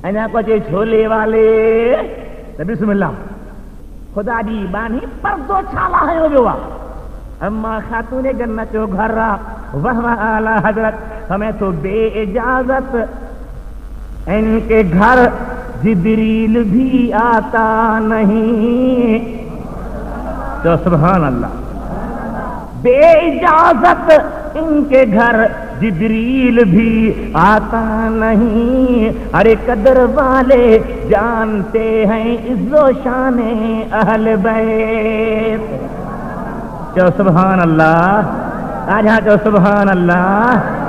अञा को चे छोले वाले त बिस्मिल्लाह खुदा जी बानी पर्दो छाला है वियो अम्मा खातूने जन्नत जो घर वह आला हजरत हमें तो बे इजाजत इनके घर जिब्रील भी आता नहीं। तो सुभान अल्लाह, बे इजाजत इनके घर जिब्रील भी आता नहीं। अरे कदर वाले जानते हैं इज्जो शाने अहल बैत। चो सुभान अल्लाह, आजा चो सुभान अल्लाह।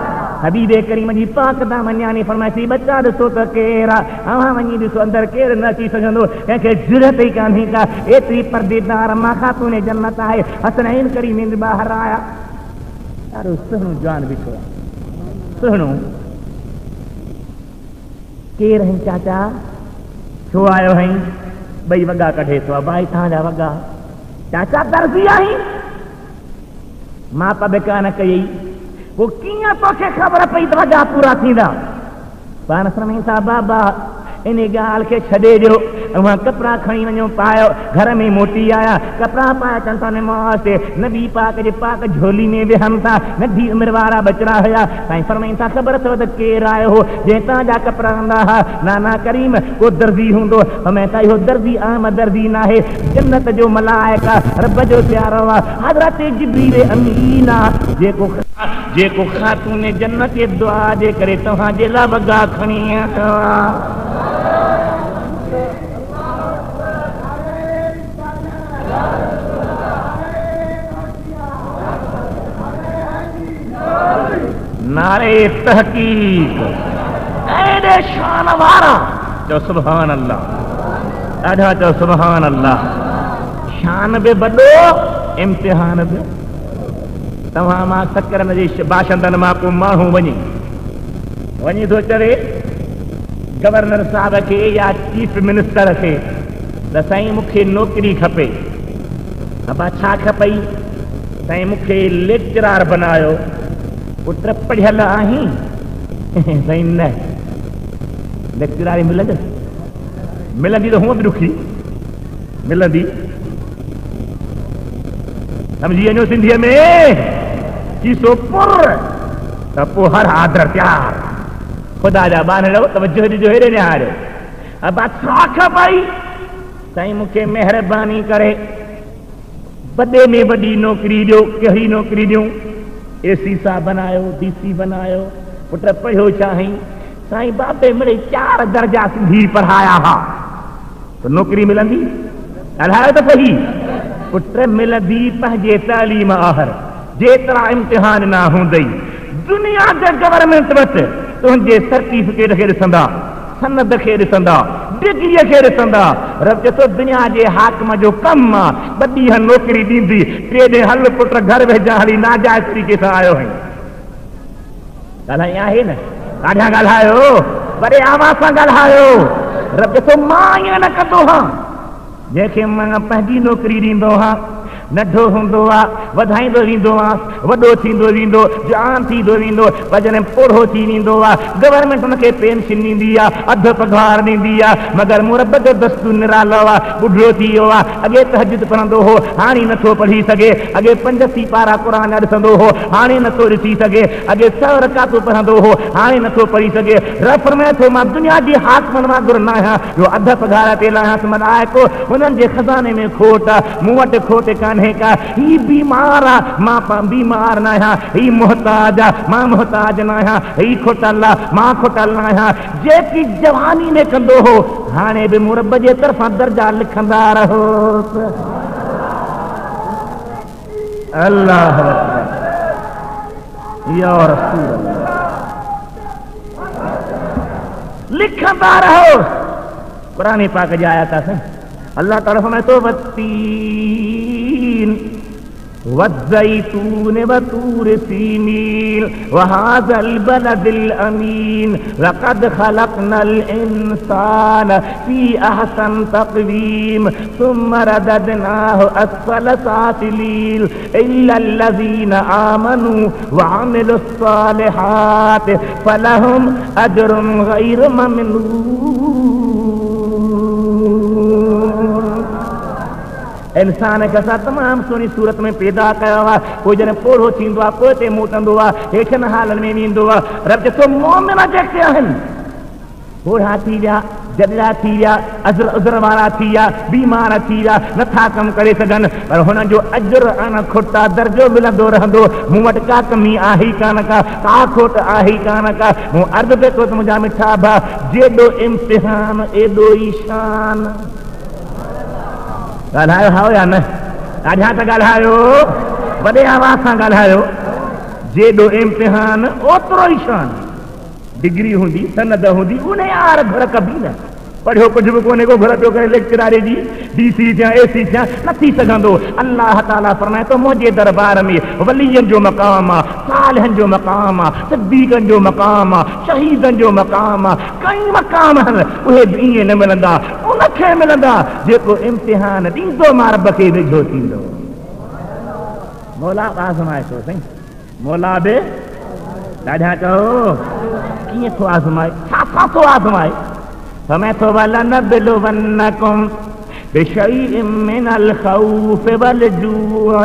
हबीबे करीम जी पाक दामन्यानी फरमाइसी बच्चा ॾिसो त केरा अवां वञी ॾिसो अंदरि केरु न अची सघंदो, कंहिंखे ज़रूरत ई कान्हे का। एतिरी परदेदार मां खातूने जन्नत आहे। हसनैन करीम ईंद ॿाहिरि आया, ॾाढो सुहिणो जवान बीठो आहे, सुहिणो। केरु आहीं चाचा, छो आयो आहीं? ॿई वॻा कढे थो, भाई तव्हांजा वॻा। चाचा दर्जी आहीं? माप बि कान कई, वो कीअं तोखे ख़बर पई त वॻा पूरा थींदा? पाण फरमाईं था बाबा इन ॻाल्हि खे छॾे ॾियो, अवां कपिड़ा खणी वञो पायो। घर में मोटी आया, कपिड़ा पाया चवनि था नमाज़ ते नबी पाक जे पाक झोली में विहनि था। नंढी उमिरि वारा बचड़ा हुया। साईं फरमाईं था ख़बर अथव त केरु आयो हो जंहिं तव्हांजा कपिड़ा हूंदा हुआ? नाना करीम को दर्जी हूंदो। हमें त इहो दर्जी आम दर्जी न आहे, जन्नत जो मलाइका रब जो प्यारो आहे, हज़रत जिब्रील अमीन आहे, जेको खातूने जन्नत जे दुआ जे करे तव्हांजे लाइ वॻा खणी आया। नारे तहकीक एडे शान वारा चो सुभान अल्लाह, ॾाढा चो सुभान अल्लाह। शान बि वॾो, इम्तिहान बि। तव्हां मां सकरन जे बाशिंदनि मां को माण्हू वञी थो चवे गवर्नर साहब खे या चीफ मिनिस्टर खे त साईं मूंखे नौकिरी खपे। अबा छा खपई? साईं मूंखे लेक्चरार बनायो। पुट पढ़ियल आहीं? साईं न। लेक्चरारी मिलंदी त हूअं बि ॾुखी मिलंदी। सम्झी वञो सिंधीअ में चीसो पुर त पोइ हर आदर प्यार। ख़ुदा जा ॿार रहो, तवजो ॾिजो, हेॾे निहारियो। अबा छा खपई? साईं मूंखे महिरबानी करे वॾे में वॾी नौकिरी ॾियो। कहिड़ी नौकिरी ॾियूं? एसी सा बनायो, डीसी बनायो। पुट पढ़ियो चाहीं? साईं बाबे मिड़े 4 दर्जा सिंधी पढ़ाया हा, तो नौकिरी मिलंदी? ॻाल्हायो त सही। पुट मिलंदी पंहिंजे तालीम आहर, जेतिरा इम्तिहान न हूंदई। दुनिया जे गवर्नमेंट वटि तुंहिंजे सर्टिफिकेट खे ॾिसंदा, सनद खे ॾिसंदा, डिग्रीअ खे ॾिसंदा। रब चए थो दुनिया जे हाकिम जो कमु आहे, वॾी नौकिरी ॾींदी। 3 ॾींहं हल पुट घर वेझा हली नाजाइज़ तरीक़े सां आयो आहीं। ॻाल्हाई आहे न? ॾाढा ॻाल्हायो, वॾे आवाज़ सां ॻाल्हायो। रब चए थो मां ईअं न कंदो हा। जंहिंखे मां पंहिंजी नौकिरी ॾींदो हा, नंढो हूंदो आहे वधाईंदो वेंदो आहे, वॾो थींदो वेंदो, जवान थींदो वेंदो, वजन पोढ़ो थी वेंदो आहे। गवर्नमेंट हुनखे पेंशन ॾींदी आहे, अधु पघार ॾींदी आहे, मगर मुरब जो दस्तूर निरालो आहे। ॿुढो थी वियो आहे, अॻे तहज्जुद पढ़ंदो हो, हाणे नथो पढ़ी सघे। अॻे 5 सिपारा क़ुरान ॾिसंदो हो, हाणे नथो ॾिसी सघे। अॻे 100 रकातूं पढ़ंदो हो, हाणे नथो पढ़ी सघे। रब फरमाए थो मां दुनिया जी हाकिमनि मां घुर न आहियां जो अधु पघार ते लाहियांसि। मलाइको हुननि जे खज़ाने में खोट आहे, मूं वटि खोट कान्हे का। ही बीमार आहे, मां बीमार न आहियां। ही मुहताज आहे, मां मुहताज न आहियां। ही खोटल आहे, मां खोटल न आहियां। जेकी जवानी में कंदो हो, हाणे बि मुरब जे तरफ़ां दर्जा लिखंदा रहो। अल्लाह या रसूल अल्लाह, लिखंदा रहो। कुरान पाक जी आयत आहे। अल्लाह ताला फरमाए थो वत्तीन वज़्ज़ैतून वतूर सीनीन वहाज़ल बलदिल अमीन लक़द खलक़नल इंसान फी अहसन तक़वीम सुम्मा रददनाहु अस्फ़ल साफ़िलीन इल्लल्लज़ीना आमनू व अमिलुस्सालिहात फ़लहुम अज्रुन ग़ैरु ममनून। इंसान खे असां तमामु सुहिणी सूरत में पैदा कयो आहे, पोइ जॾहिं पोढ़ो थींदो आहे पोइ ते मोटंदो आहे, हेठिन हालनि में वेंदो आहे। रब चए थो मोमिन जेके आहिनि पोढ़ा थी विया, जॾड़ा थी विया, उज़र वारा थी विया, बीमार थी विया, नथा कमु करे सघनि, पर हुननि जो अजुर अन खुटा दर्जो मिलंदो रहंदो। मूं वटि का कमी आहे ई कान का खोट आहे ई कान का। मूं अर्ज़ु पियो कयो त मुंहिंजा मिठा भाउ, जेॾो इम्तिहान एॾो ई शान। ॻाल्हायो हाओ या न? ॾाढा त ॻाल्हायो, वॾे आवाज़ सां ॻाल्हायो। जेॾो इम्तिहान ओतिरो ई शान। डिग्री हूंदी, सनद हूंदी, उन यार घर कभी न पढ़ियो कुझु बि कोन्हे को, घर पियो करे लेक्चरारे जी DC थिया AC थिया, न थी सघंदो। अल्लाह ताला फरमाए थो मुंहिंजे दरबार में वलीयनि जो मक़ाम आहे, सालिहनि जो मक़ाम आहे, सिद्दीक़नि जो मक़ाम आहे, शहीदनि जो मक़ाम आहे। कई मक़ाम आहिनि, उहे बि ईअं न मिलंदा, उनखे मिलंदा जेको इम्तिहान ॾींदो मां रब खे वेझो थींदो। मौला आज़माए थो साईं, मौला बि ॾाढा चओ कीअं थो आज़माए, छा थो आज़माए? फरमाए थो वलनबलुवन्नकुम बिशैइन मिनल खौफ़ि वल जूअ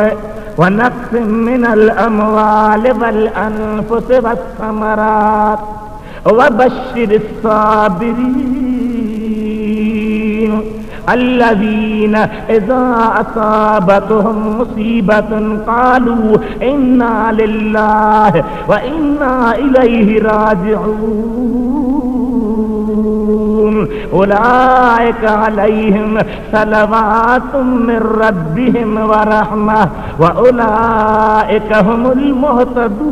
व नक़्सिन मिनल अमवाल वल अनफुस वस्समरात व बश्शिरिस साबिरीन अल्लज़ीना इज़ा असाबतहुम मुसीबतुन क़ालू इन्ना लिल्लाहि व इन्ना इलैहि राजिऊन उलाइका अलैहिम सलवातुम मिर रब्बिहिम व रहमह व उलाइका हुमुल मुहतदून।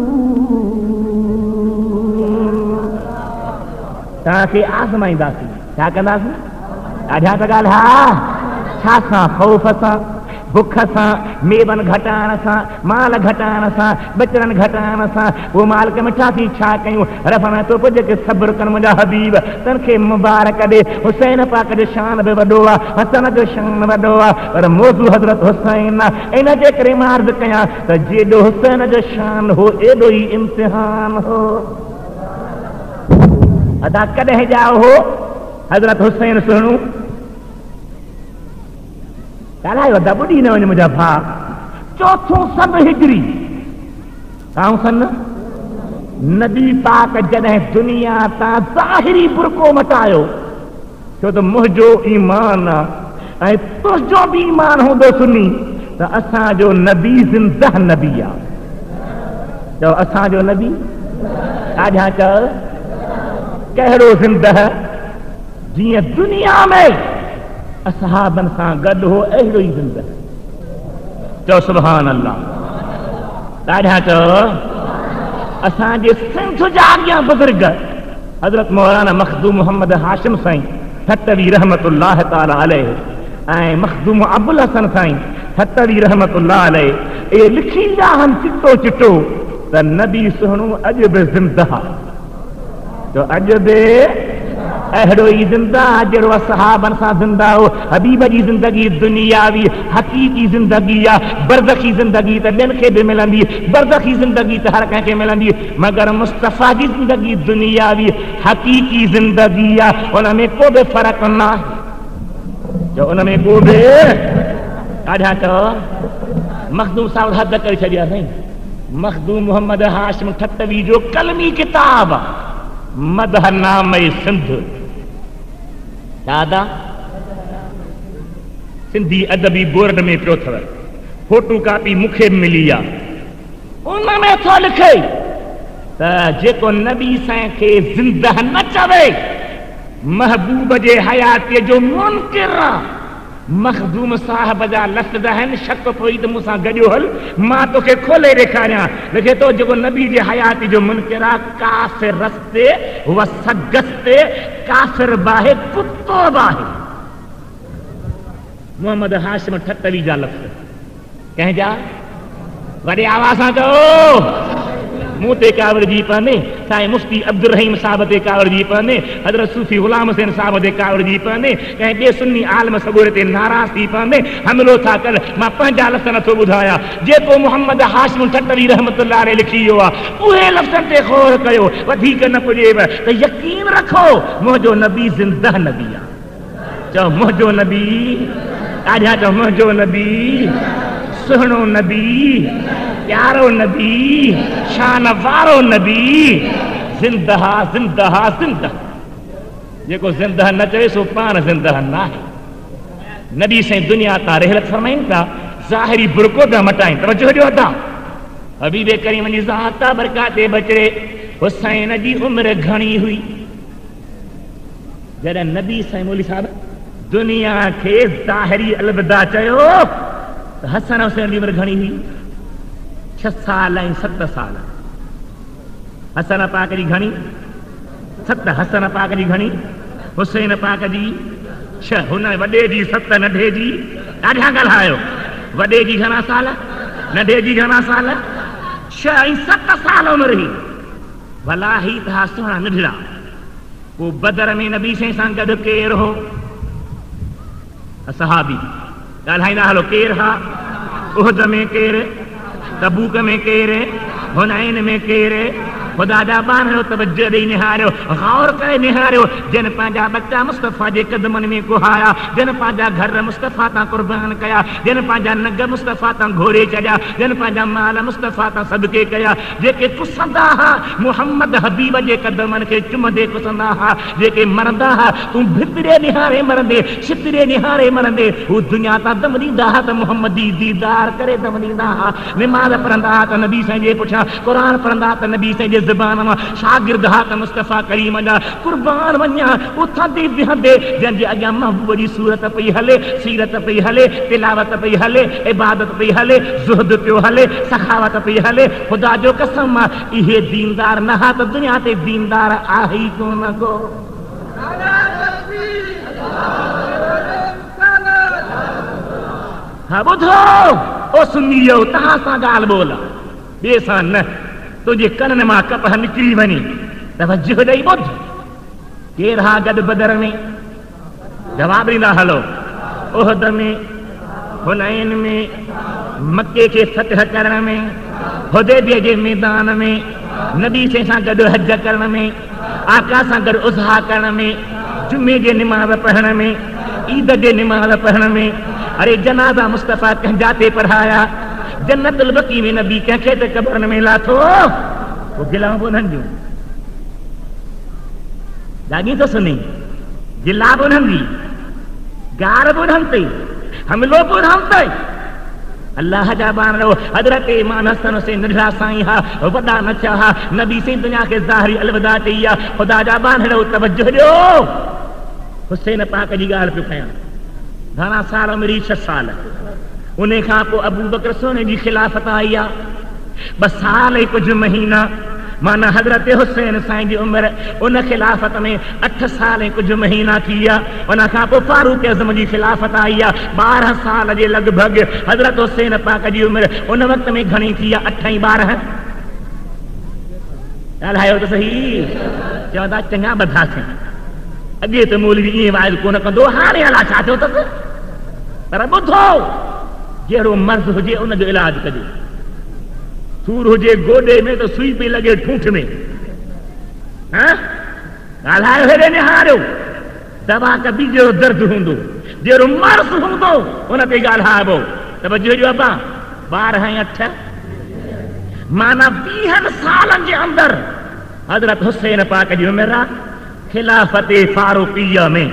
तव्हांखे आज़माईंदासीं, छा कंदासीं? ॾाढा त ॻाल्हा, छा सां? ख़ौफ़ सां, बुख सां, मेवन घटाइण सां, माल घटाइण सां, बचड़नि घटाइण सां। उहो माल खे मिठासीं छा कयूं? रफ़ा तो पोइ जेके सब्र कनि मुंहिंजा हबीब, तनखे मुबारक ॾे। हुसैन पाक जो शान बि वॾो आहे, हसन जो शान वॾो आहे, पर मौज़ू हज़रत हुसैन आहे। इन जे करे मां अर्ज़ु कयां त जेॾो हुसैन जो शान हो एॾो ई इम्तिहान हो। अदा कॾहिं ॼाओ हो हज़रत हुसैन सुहिणो? ॻाल्हायो त ॿुधी न वञे मुंहिंजा भाउ। चौथों सभु हिजरी काऊं सन नबी पाक जॾहिं दुनिया तां ज़ाहिरी बुरको मटायो, छो त मुंहिंजो ईमान आहे ऐं तुंहिंजो बि ईमान हूंदो सुनी त असांजो नबी ज़िंदह नबी आहे। चओ असांजो नबी ॾाढा चओ कहिड़ो ज़िंदह? जीअं दुनिया में असहाबनि सां गॾु हो अहिड़ो ई ज़िंदह। चओ सुभान अल्लाह। ॾाढा चओ असांजे सिंध जा अॻियां बुज़ुर्ग हज़रत मौलाना मखदूम मोहम्मद हाशिम साईं ठटवी रहमतुल्लाह ताला अलैह ऐं मखदूम अबुल हसन साईं ठटवी रहमतुल्लाह अलैह इहे लिखींदा आहिनि चिटो चिटो त नबी सुहिणो अॼु बि ज़िंदह आहे। तो अॼु बि अहिड़ो ई ज़िंदा जहिड़ो असहाबनि सां ज़िंदा हो। हबीब जी ज़िंदगी दुनियावी हक़ीक़ी ज़िंदगी आहे। बरज़खी ज़िंदगी त ॿियनि खे बि मिलंदी, बरज़खी ज़िंदगी त हर कंहिंखे मिलंदी, मगर मुस्तफ़ा जी ज़िंदगी दुनियावी हक़ीक़ी ज़िंदगी आहे। उन में को बि फ़र्क़ु न आहे। जो उन में को बि ॾाढा चओ मखदूम साहिब हद करे छॾिया साईं। मखदूम मोहम्मद हाशिम ठटवी जो कलमी किताब मदहनामे सिंध दादा सिंधी अदबी बोर्ड में पियो अथव। फोटो कापी मूंखे मिली आहे। उन में थो लिखे त जेको नबी साईं खे ज़िंदह न चवे महबूब जे हयातीअ जो मुनकिर आहे। मखदूम साहब जा लफ़्ज़ आहिनि, शक पोई त मूंसां गॾियो हल मां तोखे खोले ॾेखारियां। लिखे थो जेको नबी जे हयाती जो मुनकिर आहे, काफ़िर रस्ते व सगस्ते काफ़िर बाहे कुतो बाहे। मोहम्मद हाशिम ठटवी जा लफ़्ज़ कंहिंजा? वॾे आवाज़ सां चओ मूं ते कावड़जी पवंदे साईं मुफ्ती अब्दुल रहीम साहब ते कावड़जी पवंदे हज़रत सूफ़ी ग़ुलाम हुसैन साहब ते कावड़जी पवंदे कंहिं ॿिए सुन्नी आलम सगोरे ते नाराज़ थी पवंदे हमिलो था कर मां पंहिंजा लफ़्ज़ नथो ॿुधायां जेको मोहम्मद हाशिम ठटरी रहमतुल्लाह अलैहि लिखी वियो आहे उहे लफ़्ज़नि ते ग़ौर कयो वधीक न पुॼेव त यकीन रखो मुंहिंजो नबी ज़िंदा नबी आहे चओ मुंहिंजो नबी ॾाढा चओ मुंहिंजो नबी सुहिणो नबी प्यारो नबी शान वारो नबी ज़िंदा ज़िंदा ज़िंदा जेको ज़िंदा न चवे सो पाण ज़िंदा न आहे नबी साईं दुनिया तां रहलत फरमाइनि था ज़ाहिरी बुरको पिया मटाइनि तवजो ॾियो था हबीब करीम जी ज़ात बरकाते बचड़े हुसैन जी उम्र घणी हुई जॾहिं नबी साईं मौलवी साहब दुनिया खे ज़ाहिरी अलविदा चयो त हसन हुसैन जी उम्र घणी हुई 6 साल ऐं 7 साल हसन पाक जी घणी 7 हसन पाक जी घणी हुसैन पाक जी 6 हुन वॾे जी 7 नंढे जी ॾाढा ॻाल्हायो वॾे जी घणा साल नंढे जी घणा साल 6 ऐं 7 साल उमिरि हुई भला ही था सुहिणा निढड़ा पोइ बदर में नबी सां गॾु केरु हो सहाबी ॻाल्हाईंदा हलो केरु हा उहद में केरु तबूक में केरु हुनैन में केरु ख़ुदा जा ॿार तवजो ॾेई निहारियो गौर करे निहारियो जिन पंहिंजा बच्चा मुस्तफ़ा जे क़दमनि में कुहाया जिन पंहिंजा घर मुस्तफ़ा तां क़ुर्बान कया जिन पंहिंजा नग मुस्तफ़ा तां घोरे छॾिया जिन पंहिंजा माल मुस्तफ़ा तां सदके कया जेके कुसंदा हुआ मुहम्मद हबीब जे क़दमनि खे चुमंदे कुसंदा हुआ जेके मरंदा हुआ तूं भितरे निहारे मरंदे छितरे निहारे मरंदे हू दुनिया तां दम ॾींदा हुआ त मुहम्मदी दीदार करे दम ॾींदा हुआ निमाज़ पढ़ंदा हुआ त नबी साईं जे पुठियां क़ुर पढ़ंदा त नबी साईं जे ज़बान मां शागिर्द हा त मुस्तफ़ा करीम जा कुर्बान वञा उथंदे विहंदे जंहिंजे अॻियां महबूब जी सूरत पई हले सीरत पई हले तिलावत पई हले इबादत पई हले ज़ुहद पियो हले सखावत पई हले ख़ुदा जो कसम इहे दीनदार न हा त दुनिया ते दीनदार आहे ई कोन को हा ॿुधो ओ सुन्नियो तव्हां सां ॻाल्हि ॿोल ॿिए सां न तुंहिंजे कननि मां कपह निकिरी वञे तवजो ॾेई ॿुध केरु हा गॾु बदर में जवाब ॾींदा हलो उहद में हुनैन में मके खे फतह करण में हुदैबिया जे मैदान में नबी सां गॾु हज करण में आका सां गॾु उज़हा करण में जुमे जे निमाज़ पढ़ण में ईद जे निमाज़ पढ़ण में अरे जनाज़ा मुस्तफ़ा कंहिंजा ते पढ़ाया जन्नतुल बकी में नबी कंहिंखे त कब्रनि में लाथो वो गिलाब उन्हनि जूं ॾाढी थो सुनी गिलाब उन्हनि जी गार बि उन्हनि ते हमिलो बि उन्हनि ते अल्लाह जा ॿार हज़रत इमाम हसन हुसैन नंढड़ा साईं हा वॾा न थिया हा नबी साईं दुनिया खे ज़ाहिरी अलविदा चई आहे ख़ुदा जा ॿार तवजो ॾियो हुसैन पाक जी ॻाल्हि पियो कयां घणा साल उमिरि 6 साल उन खां पोइ अबू बकर सोने जी खिलाफ़त आई आहे 2 साल ऐं कुझु महीना माना हज़रत हुसैन साईं जी उमिरि उन खिलाफ़त में 8 साल ऐं कुझु महीना थी विया उन खां पोइ फारूक आज़म जी खिलाफ़त आई आहे 12 साल जे लॻभॻि हज़रत हुसैन पाक जी उमिरि उन वक़्त में घणी थी आहे 8 ऐं 12 ॻाल्हायो त सही चवंदा चङा ॿधा थिया अॻे त मौलवी ईअं वाइद कोन कंदो हाणे अला छा थियो अथसि पर ॿुधो जहिड़ो मर्ज़ हुजे उनजो इलाज कजे सूर हुजे गोॾे में त सुई पई लॻे ठूठ में ॻाल्हायो हेॾे निहारियो दवा कबी जहिड़ो दर्द हूंदो जहिड़ो मर्ज़ हूंदो उन ते ॻाल्हाइबो त बजो अबा 12 ऐं 8 माना 20 सालनि जे अंदरि हज़रत हुसैन पाक जी उमिरि आहे खिलाफ़त फारूक़िया में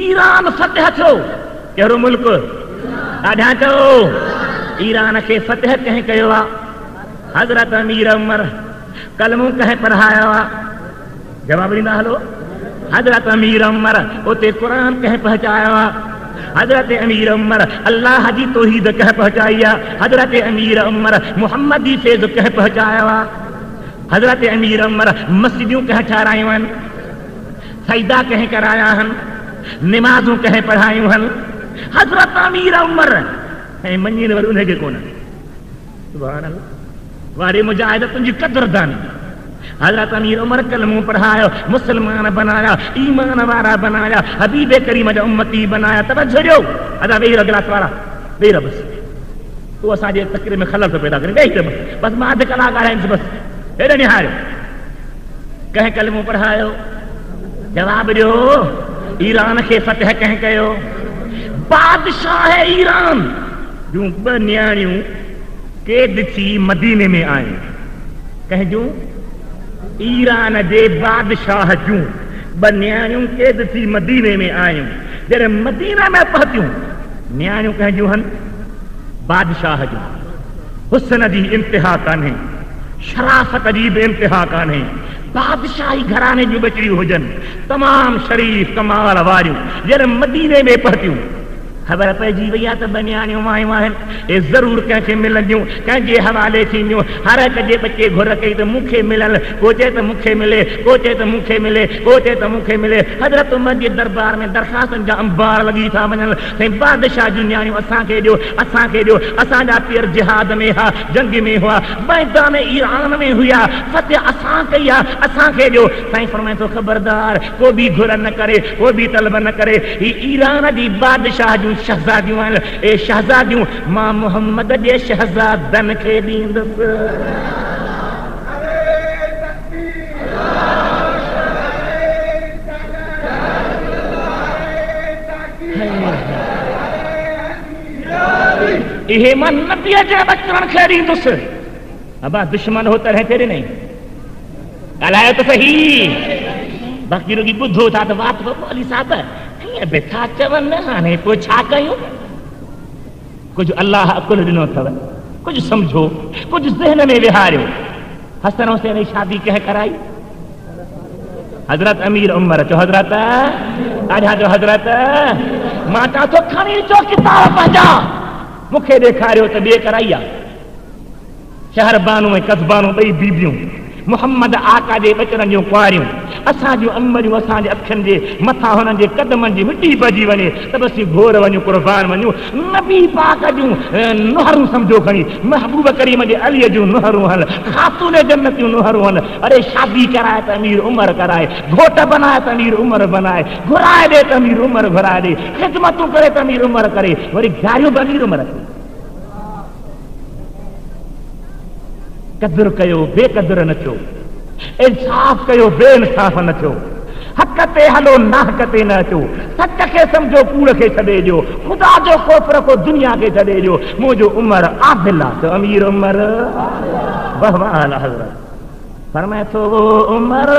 ईरान फतह थियो कहिड़ो मुल्क ॾाढा चओ ईरान खे फतह कंहिं कयो आहे हज़रत अमीर उमर कलमूं कंहिं पढ़ायो आहे जवाब ॾींदा हलो हज़रत अमीर उमर उते क़ुर कंहिं पहुचायो आहे हज़रत अमीर उमर अल्लाह जी तौहीद कंहिं पहुचाई आहे हज़रत अमीर उमर मुहम्मद जी फैज़ कंहिं पहुचायो आहे हज़रत अमीर उमर मस्जिदूं कंहिं ठारायूं आहिनि सजदा कंहिं कराया आहिनि निमाज़ूं कंहिं पढ़ायूं आहिनि हज़रत अमीर उमर ऐं मञीनि वरी उनखे कोन सुभान अल्लाह। वारे मुजाहिद तुझी कदरदानी। हजरत अमीर उमर कलमों पढ़ायो, मुसलमान बनाया, ईमान वारा बनाया, हबीबे करीम जा उम्मती बनाया। तवज्जो ॾियो। अदा वेही रहो गिलास वारा, वेही रहो बस। तू असांजे तकरीर में खलल तो पैदा करे, वेही रहो बस। मां अधु कलाक आहियां बस। हेॾे निहारियो। कंहिं कलमो पढ़ायो, जवाब ॾियो। ईरान खे फतह कंहिं कयो? बादशाह ईरान जूं ॿ न्याणियूं कैद थी मदीने में आयूं। कंहिंजूं? ईरान जे बादशाह जूं ॿ न्याणियूं कैद थी मदीने में आयूं। जॾहिं मदीना में पहुतियूं, न्याणियूं कंहिंजूं हन? बादशाह जूं। हुस्न जी इंतिहा कान्हे, शराफत जी बि इंतिहा कान्हे। बादशाही घराने जूं बचड़ियूं हुजनि, तमाम शरीफ कमाल वारियूं। जॾहिं मदीने में पहुतियूं, ख़बर पइजी वई आहे त ॿ न्याणियूं मायूं आहिनि, ए ज़रूर कंहिंखे मिलंदियूं, कंहिंजे हवाले थींदियूं। हर हिक जे बचे घुर कई त मूंखे मिलनि, को चए त मूंखे मिले, को चए त मूंखे मिले, को चए त मूंखे मिले। हज़रत उमर जे दरबार में दरख़्वास्तनि जा अंबार लॻी था वञनि। साईं बादशाह जूं न्याणियूं असांखे ॾियो, असांखे ॾियो। असांजा पीर जिहाद में हुआ, जंग में हुआ, मैदान ईरान में हुआ, फतह असां कई आहे, असांखे ॾियो। साईं फरमाए थो ख़बरदार, को बि घुर न करे, को बि तलब न करे। ही ईरान जी बादशाह जूं शहज़ादियूं आहिनि। ए शहज़ादियूं मां मोहम्मद जे शहज़ादनि खे ॾींदुसि। इहे मां नबीअ जे बचड़नि खे ॾींदुसि। अबा दुश्मन हो तरह तेरे नहीं ॻाल्हायो त सही। बाक़ी रुॻी ॿुधो था त वात अली साहिब हीअं बि था चवनि, हाणे पोइ छा कयूं? कुझु अलाह अकुल ॾिनो अथव, कुझु सम्झो, कुझु ज़हन में विहारियो। हसन हुसैन जी शादी कंहिं कराई? हज़रत अमीर उमर। चओ हज़रत, ॾाढा जो हज़रत। मां चवां थो खणी अचो किताब पंहिंजा, मूंखे ॾेखारियो त ॿिए कराई आहे। शहर बानू ऐं कस्बानू ॿई बीबियूं, मोहम्मद आका जे बचड़नि जूं कुआरियूं। असांजूं अमरियूं असांजे अखियुनि जे मथां हुननि जे कदमनि जी मिटी भॼी वञे त बसि घोर वञूं, कुर्बान वञूं। नबी पाक जूं नुहरूं सम्झो खणी, महबूब करीम जे अलीअ जूं नुहरूं हल, ख़ातून जन्नतियूं नुहरूं हल। अरे शादी कराए त अमीर उमर कराए, घोट बनाए त अमीर उमर बनाए, घुराए ॾे त अमीर उमर घुराए ॾे, ख़िदमतूं करे त अमीर उमर करे, वरी गारियूं बि अमीर उमर करे। कदुर कयो, बेकदुर न थियो। इंसाफ़ कयो, बेइंसाफ़ न थियो। हक़ ते हलो, नाहक ते न अचो। सच खे सम्झो, कूड़ खे छॾे ॾियो। ख़ुदा जो ख़ौफ़ रखो, दुनिया खे छॾे ॾियो। मुंहिंजो उमर आदिल आहे त अमीर उमर बहवान हज़रत फरमाए थो, वो उमर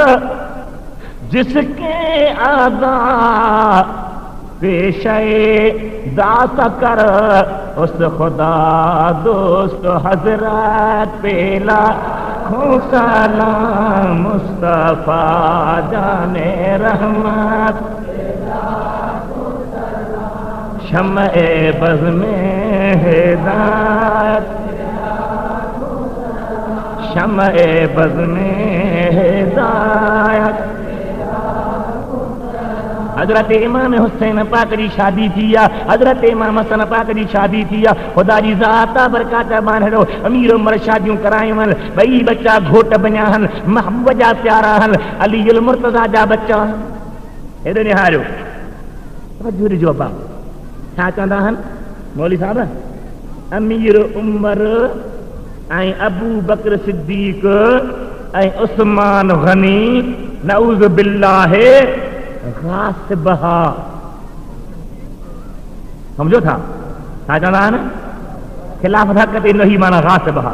जिसके आदा पेशे दात कर, उस खुदा दोस्त हजरत पेला सलाम मुस्तफा जाने रहमत, शम्ए बज़ में हिदायत, शम्ए बज़ में हिदायत। हजरत इमाम हुसैन पाक जी शादी थी आहे, हजरत इमाम हसन पाक जी शादी थी आहे। ख़ुदा जी ज़ात बरकात बानड़ो अमीर उमर शादियूं करायूं आहिनि। ॿई बच्चा घोट बणिया आहिनि, महबूब जा प्यारा आहिनि, अली मुर्तज़ा जा बच्चा। हेॾे निहारियो, तवज्जो ॾिजो। अब्बा छा चवंदा आहिनि मौलवी साहब? अमीर उमर ऐं अबू बकर सिद्दीक़ ऐं उस्मान गनी नऊज़ बिल्लाह गासिबहा। समझो था छा चवंदा आहिनि? खिलाफ़त हक़ ते न ही माना गासिबहा।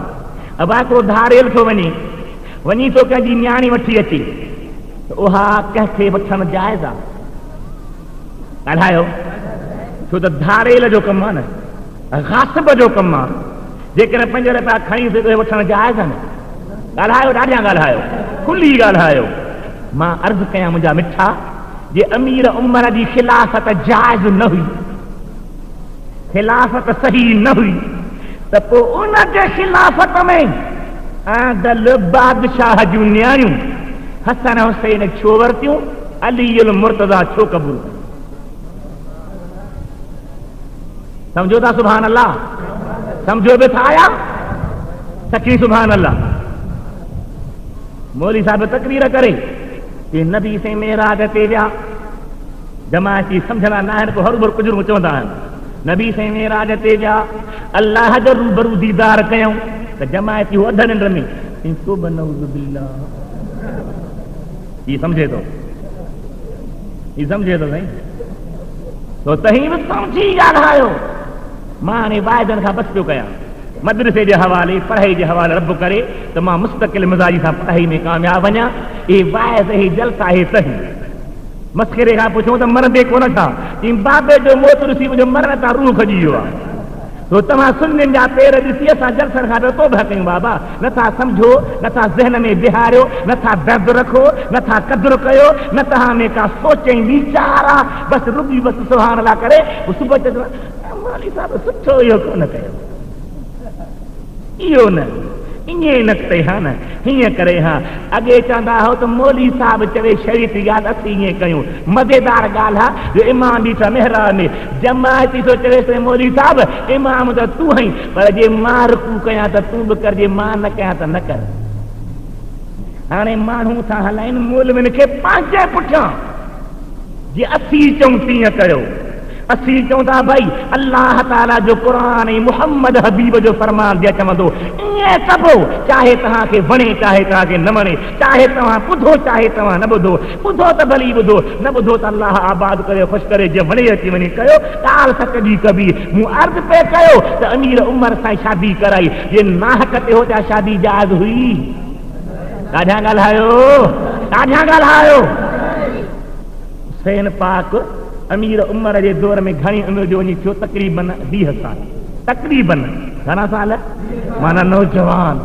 अब हिकिड़ो धारेल थो वञी थो कंहिंजी न्याणी वठी अचे त उहा कंहिंखे वठणु जाइज़ आहे? ॻाल्हायो, छो त धारेल जो कमु आहे न, गासिब जो कमु आहे। जेकॾहिं 5 रुपया खणी सघे वठणु जाइज़ आहे न? ॻाल्हायो, ॾाढियां ॻाल्हायो, खुली ॻाल्हायो। मां अर्ज़ु कयां मुंहिंजा मिठा, जे अमीर उमर जी खिलाफ़त जाइज़ न हुई, खिलाफ़त सही न हुई, त पोइ उन जे खिलाफ़त में आदल बादशाह जूं न्याणियूं हसन हुसैन छो वरतियूं, अली मुर्तज़ा छो क़बूल कयूं? समझो था? सुभान अल्लाह। समझो बि था आया? सची सुभान अल्लाह। मौली साहब तकरीर करे कि नबी से मेराज ते विया, जमायती समझना ना है को हर बार कुछ चवंदा आहिनि। नबी से मेराज ते विया, अल्लाह जो रूबरू दीदार कयूं त जमायती अध निंड में ये समझे तो साईं तो तही भी समझी ॻाल्हायो। मां हाणे वाइदनि खां बस पियो कयां, मदरसे जे हवाले पढ़ाई जे हवाले रब करे त मां मुस्तकिल मिज़ाजी सां पढ़ाई में कामयाब वञा। हे वाइज़ हे जलसा हे सही। मस्करे खां पुछूं त मरंदे कोन था, चई बाबे जो मौत ॾिसी मुंहिंजो मरण तां रूह खजी वियो आहे। तो तव्हां सुन्नियुनि जा पेर ॾिसी असां जलसनि खां त तौबा कयूं बाबा। नथा सम्झो, नथा ज़हन में बिहारियो, नथा दर्द रखो, नथा क़दुरु कयो, न तव्हां में का सोच ऐं वीचार आहे। बसि रुॻी बसि सुभाणे अल्लाह करे सुबुह जो मौली साहिब सुठो इहो कोन कयो, इहो न ईअं न कई हा, न हीअं करे हा। अॻे चवंदा हो त मौली साहिब चवे शरीफ़ी ॻाल्हि असीं ईअं कयूं। मज़ेदार ॻाल्हि आहे जो इमाम बि था मेहराब में जमायती थो चवे मौली साहिब इमाम त तूं आहीं, पर जे मां रुकू कयां त तूं बि कर, जे मां न कयां त न कर। हाणे माण्हू था हलाइनि मौलवियुनि खे पंहिंजे पुठियां, जे असीं चऊं तीअं कयो। असीं चऊं था भाई अल्लाह ताला जो क़ुरान ऐं मुहम्मद हबीब जो फरमान जे चवंदो ईअं कबो, चाहे तव्हांखे वणे चाहे तव्हांखे न वणे, चाहे तव्हां ॿुधो चाहे तव्हां न ॿुधो। ॿुधो त भली ॿुधो, न ॿुधो त अल्लाह आबाद करे ख़ुशि करे, जे वणे अची वञी कयो। ॻाल्हि सचजी कबी। मूं अर्ज़ु पे कयो त अमीर उमर सां शादी कराई, जे नाहक ते हो छा शादी जाइज़ हुई? ॾाढा ॻाल्हायो, ॾाढा ॻाल्हायो। हुसैन पाक अमीर उमर जे दौर में घणी उमिरि जो वञी थियो, तक़रीबन 20 साल। तक़रीबन घणा साल? माना नौजवान,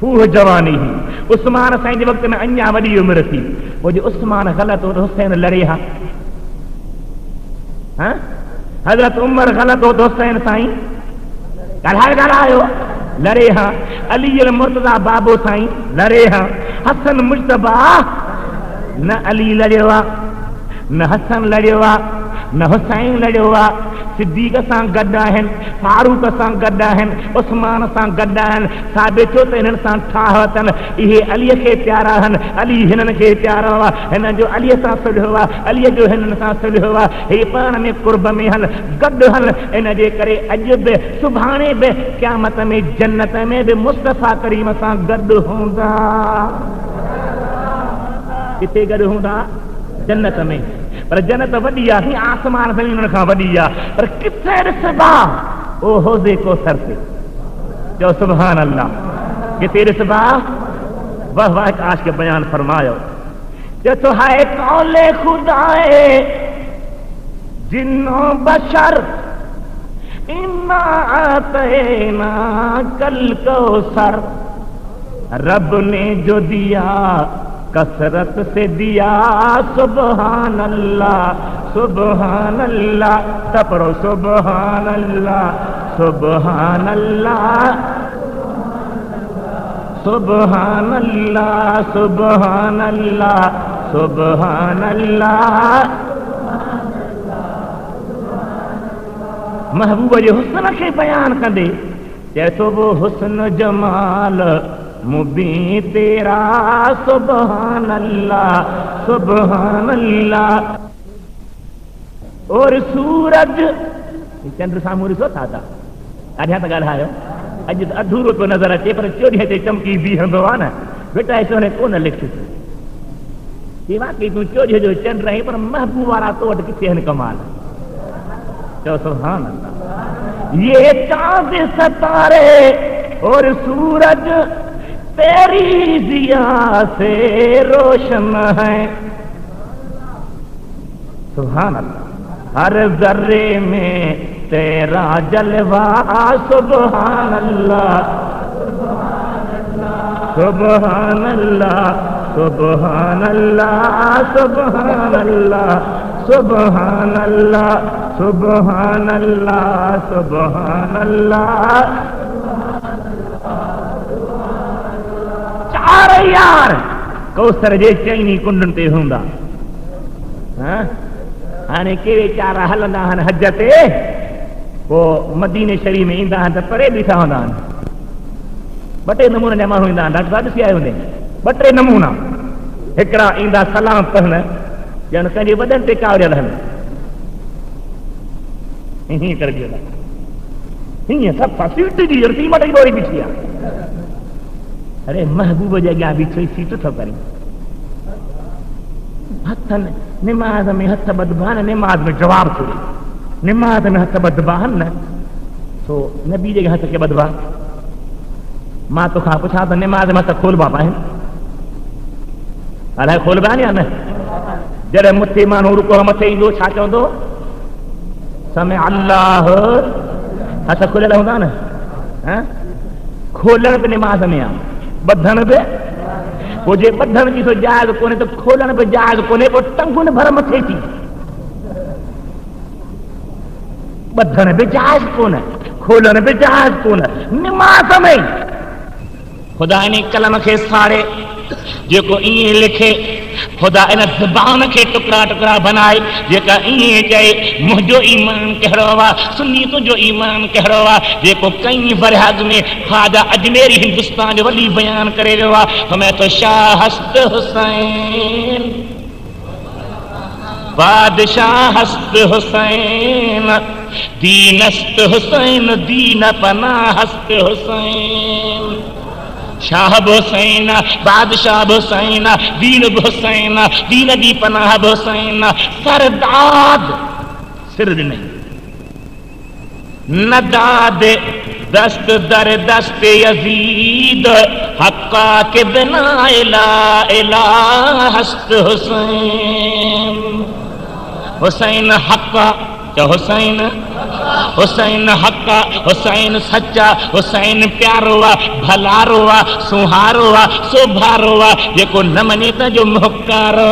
फूह जवानी ही। उस्मान साईं जे वक़्त में अञा वॾी उमिरि थी। पोइ जे उस्मान ग़लति हो त हुसैन लड़े हा। हज़रत उमर ग़लति हो त हुसैन साईं ॻाल्हायो लड़े हा। अली मुर्तज़ा बाबो साईं लड़े हा। हसन मुश्तबा न अली लड़ियो आहे, न हसन लड़ियो आहे, न हुसैन लड़ियो आहे। सिद्दीक़ सां गॾु आहिनि, फारूक सां गॾु आहिनि, उस्मान सां गॾु आहिनि। साबित थियो त हिननि सां ठाह अथनि। इहे अलीअ खे प्यारा आहिनि, अली हिननि खे प्यारो आहे। हिन जो अलीअ सां सुलह आहे, अलीअ जो हिननि सां सुलह आहे। हे पाण में कुर्ब में हल, गॾु हल। इन जे करे अॼु बि सुभाणे बि क़यामत में जन्नत में बि मुस्तफ़ा करीम सां गॾु हूंदा। किथे गॾु हूंदा? जन्नत में। पर जन्नत वॾी आहे, आसमान ज़मीन खां वॾी आहे। पर किथे ॾिसबा? ओ हौज़े कौसर ते। चओ सुभान अल्लाह। किथे ॾिसबा? वाह वाह, हिकु आशिक़ बयान फरमायो, चए थो हाय कौले खुदाए जिन्नो बशर इन्ना आतैना कल कौसर। रब ने जो दिया कसरत से दिया, सुबहान अल्लाह, सुबहान अल्लाह। तपरो सुबहान अल्लाह, सुबहान अल्लाह, सुबहान अल्लाह, सुबहान अल्लाह, सुबहान अल्लाह। महबूब जे हुस्न खे बयान कंदे चए थो वो हुस्न जमाल मुबी तेरा, सुबहान अल्लाह, सुबहान अल्लाह। और सूरज चंद्र साम्हूं ॾिसो था ॾाढा त ॻाल्हायो। अॼु त अधूरो पियो नज़र अचे, पर चोॾहें ते चमकी बीहंदो आहे न। बेटा ऐसो कोन लिख थी वाकई तूं चोॾहें जो चंड रही, पर महबूब वारा तो वटि किथे आहिनि कमाल। चओ सुभान अल्लाह। ये चांद सितारे और सूरज तेरी जिया से रोशन है। सुभान अल्लाह। हर जर्रे में तेरा जलवा, सुभान अल्लाह, सुभान अल्लाह, सुभान अल्लाह, सुभान अल्लाह, सुभान अल्लाह, सुभान अल्लाह, सुभान अल्लाह। चार यार कौसर जे चईनी कुंडनि ते हूंदा। हाणे कहिड़े चार हलंदा आहिनि हज ते, पोइ मदीने शरीफ़ में ईंदा आहिनि त परे बीठा हूंदा आहिनि। ॿ टे नमूने जा माण्हू ईंदा डॉक्टर साहब ॾिसी आयो हूंदे ॿ टे नमूना हिकिड़ा ईंदा सलाम पढ़ण ॼण कंहिंजे वॾनि ते कावड़ियल आहिनि हीअं करे ॾियो हीअं सभु फैसिलिटी जी सीमट जी ॿोरी बीठी आहे अरे महबूब जे अॻियां बीठो सीट थो करे हथनि निमाज़ में हथ ॿधबा न निमाज़ में जवाबु थो ॾे निमाज़ में हथ ॿधबा न तो नबी जे हथ खे ॿधबा मां तोखां पुछां त निमाज़ में हथ खोलबा आहिनि अलाए खोलबा आहिनि या न जॾहिं मुथे माण्हू रुको मथे ईंदो छा चवंदो समय अल्लाह हथ खुलियल हूंदा न खोलण बि निमाज़ में आहे ॿधण बि पोइ जे ॿधण जी तो जाइज़ कोन्हे त खोलण बि जाइज़ कोन्हे पोइ टंगुन भर मथे थी ॿधण बि जाइज़ कोन्हे खोलण बि जाइज़ कोन्हे निमाज़ में ख़ुदा इन कलम खे साड़े जेको ईअं लिखे ख़ुदा इन ज़बान खे टुकड़ा टुकड़ा बनाए जेका ईअं चए मुंहिंजो ईमान कहिड़ो आहे सुन्नी तुंहिंजो ईमान कहिड़ो आहे जेको कई वरियाग में ख़्वाजा अजमेरी हिंदुस्तान जो वॾी बयान करे वियो आहे मैं तो शाहस्त हुसैन बादशाह हस्त हुसैन दीनस्त हुसैन दीन पनाह हस्त हुसैन शाह हुसैन बादशाह हुसैन दीन हुसैन दीन दी पनाह हुसैन सरदाद सिर नहीं नदाद दस्त दर दस्त यजीद हक्का के बिना इला इला हस्त हुसैन हुसैन हक्का क्या हुसैन हुसैन हक्का हुसैन सच्चा हुसैन प्यारो आ भलारो आ सुहारो आ सोभारो आ जेको न मञे त जो मुहकारो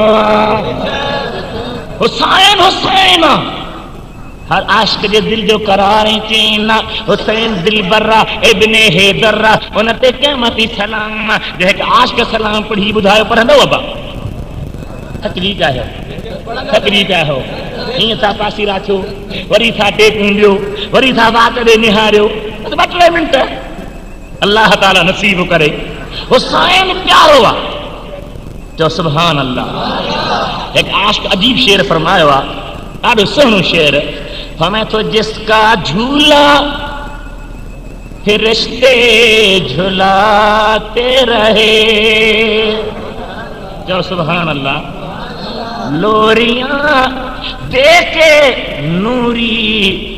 हुसैन हुसैन हर आशिक जे दिल जो करार चैन हुसैन दिल बर्रा इब्ने हैदर्रा उन ते क़यामती सलाम जेके आशिक सलाम पढ़ी ॿुधायो पढ़ंदो अबा थकजी पिया हो हीअं था पासीरा थियो वरी था टेक ॾियो वरी था वात ॾे निहारियो ॿ टे मिंट अल्लाह ताला नसीब करे हुसैन प्यारो आहे चओ सुभान अल्लाह हिकु आशिक अजीब शेर फरमायो आहे ॾाढो सुहिणो शेर हमें तो जिसका झूला फरिश्ते झुलाते रहे जो सुभान अल्लाह लोरियां देके नूरी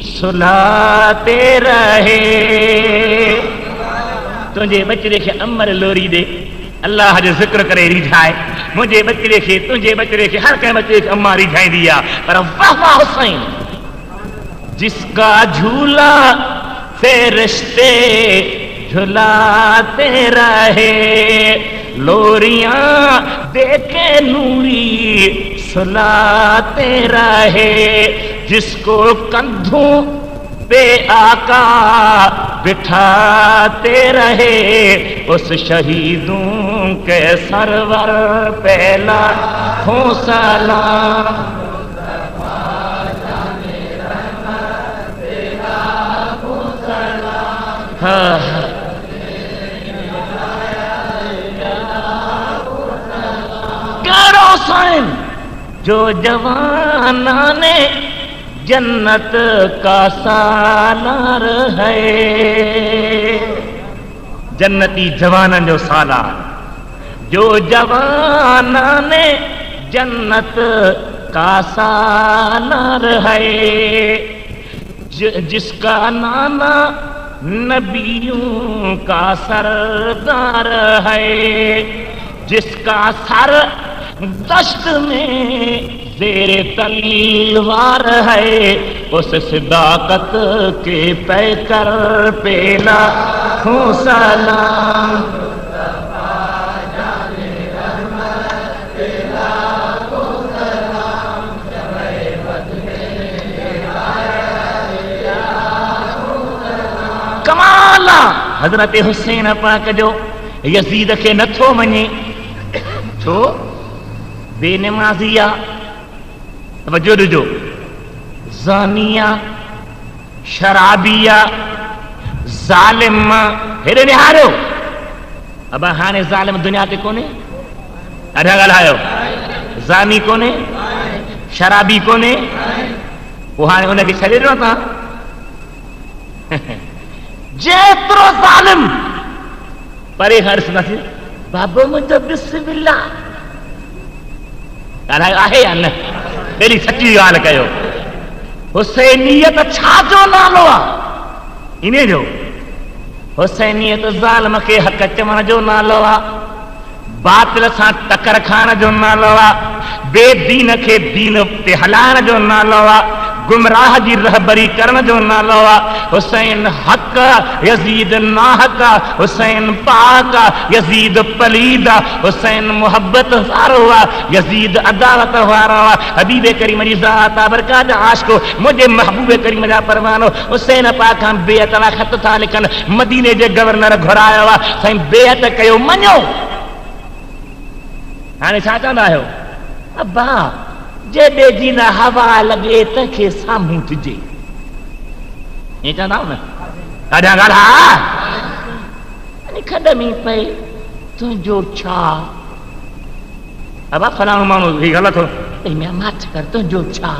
सुलाते रहे तुझे बचड़े खे अमर लोरी दे अल्लाह जो जिक्र करे रिझाए मुझे बचड़े खे तुझे बचड़े खे हर कंहिं बचड़े खे अम्मा रिझाईंदी आहे पर वाह वाह हुसैन जिसका झूला फरिश्ते झुलाते रहे लोरियां देके नूरी सुलाते रहे जिसको कंधों पे आका बिठाते रहे उस शहीदों के सरवर पहला हो सलाम हुसैन जो जवाना ने जन्नत का सालार है जन्नती जवानन जो सालार जो जवाना ने जन्नत का सालार है जिसका नाना नबियों का सरदार है जिसका सर दश्त में ज़ेरे तलवार है उस सिदाकत के पैकर पेला हो सलाम कमाला हजरत हुसैन पाक जो यजीद के नथो मञे छो बेनमाज़िया तवज्जो ॾिजो ज़ानिया शराबिया ज़ालिम हेॾे निहारियो अब हाणे ज़ालिम दुनिया ते कोन्हे, अॾा ॻाल्हायो, ज़ानी कोन्हे, शराबी कोन्हे, पोइ हाणे उनखे छॾे ॾिनो तव्हां। जेतिरो ज़ालिम परे हर्ष न थिए, बाबो मुंहिंजो बिस्मिल्लाह ॻाल्हायो आहे या न? पहिरीं सची ॻाल्हि कयो। हुसैनियत छाजो नालो आहे? इन जो हुसैनियत ज़ालिम खे हक़ चवण जो नालो आहे, बातिल सां टकर खाइण जो नालो आहे, बेदीन खे दीन ते हलाइण जो नालो आहे, गुमराह जी रहबरी करण जो नालो आहे। हुसैन हक़ यज़ीद नाहक, हुसैन पाक यज़ीद पलीद, हुसैन मोहब्बत वारो आहे, यज़ीद अदावत वारो आहे। हबीब करीम जी ज़ात बरकात आशिको, मुंहिंजे महबूब करीम जा परवानो हुसैन पाक खां बेअत वारा ख़त था लिखनि। मदीने जे गवर्नर घुरायो आहे, साईं बेअत कयो, मञो। हाणे छा चवंदा आहियो? अब्बा जेॾे जी न हवा लॻे तंहिंखे साम्हूं तुझे, ईअं चवंदा न? ॾाढा ॻाल्हा खॾ में पए तुंहिंजो छा? अबा फलाणो माण्हू ही ग़लति हो, मैं माठ कर तुंहिंजो छा?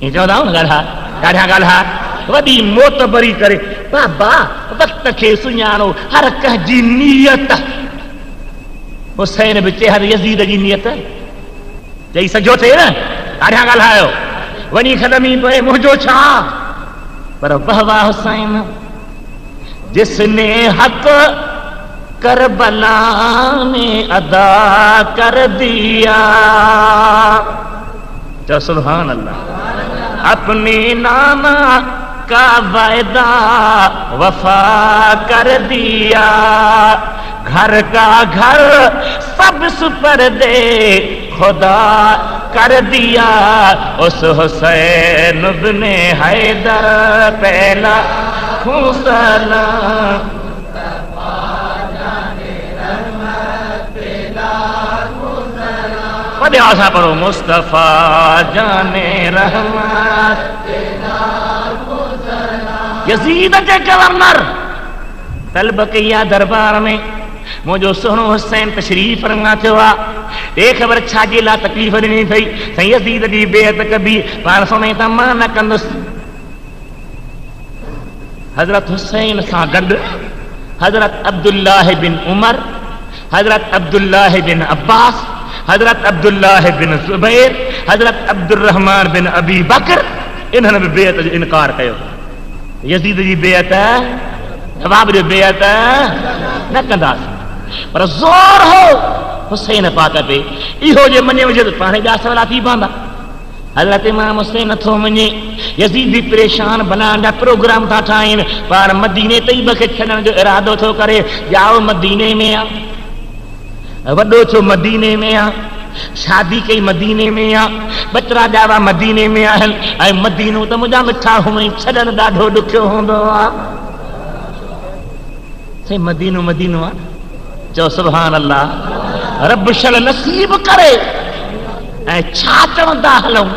ईअं चवंदा न ॻाल्हा, ॾाढा ॻाल्हा वॾी मोतबरी करे। बाबा वक़्त खे सुञाणो, हर कंहिंजी नियत। हुसैन बि चए हर यज़ीद जी नियत चई सघियो थे न? ॾाढा ॻाल्हायो। वञी खदमी पए मुंहिंजो छा? पर वाह वाह हुसैन जिसने हक करबला में अदा कर दिया, तो सुभान अल्लाह, अपने नाना का वायदा वफा कर दिया, घर का घर सब सुपर्दे खुदा कर दिया, उस हुसैन इब्ने हैदर पहला खुसला। वॾे आवाज़ सां पढ़ो, मुस्तफ़ा जाने रहमत। यज़ीद जे गवर्नर तलब कई आहे दरबार में, मुंहिंजो सुहिणो हुसैन तशरीफ़ रंगा थियो आहे, हे ख़बर छाजे लाइ तकलीफ़ ॾिनी अथई? साईं यज़ीद जी बेअत कबी, पाण समय त मां न कंदुसि। हज़रत हुसैन सां गॾु हज़रत अब्दुल्लाह बिन उमर, हज़रत अब्दुल्लाह बिन अब्बास, हज़रत अब्दुल्लाह बिन ज़ुबैर, हज़रत अब्दुर्रहमान बिन अबी बकर, इन्हनि बि बेअत जो इनकार कयो। यज़ीद जी बेअत, जवाब जो बेअत न कंदासीं, पर ज़ोर हो हुसैन पाक ते। इहो जे मञे वञे त पाणे ॿिया सवाल थी पवंदा। हज़रत इमाम हुसैन नथो मञे, यज़ीद बि परेशान बनाइण जा प्रोग्राम था ठाहिनि, पाण मदीने तैयब खे छॾण जो इरादो थो करे। ॼाओ मदीने में आहे, वॾो छो मदीने में आहे, शादी कई मदीने में आहे, बचड़ा ॼावा मदीने में आहिनि, ऐं मदीनो त मुंहिंजा मिठा हुअईं, छॾणु ॾाढो ॾुखियो हूंदो आहे। साईं मदीनो मदीनो आहे, चओ सुभान अल्लाह, रब शल नसीब करे। ऐं छा चवंदा हलूं,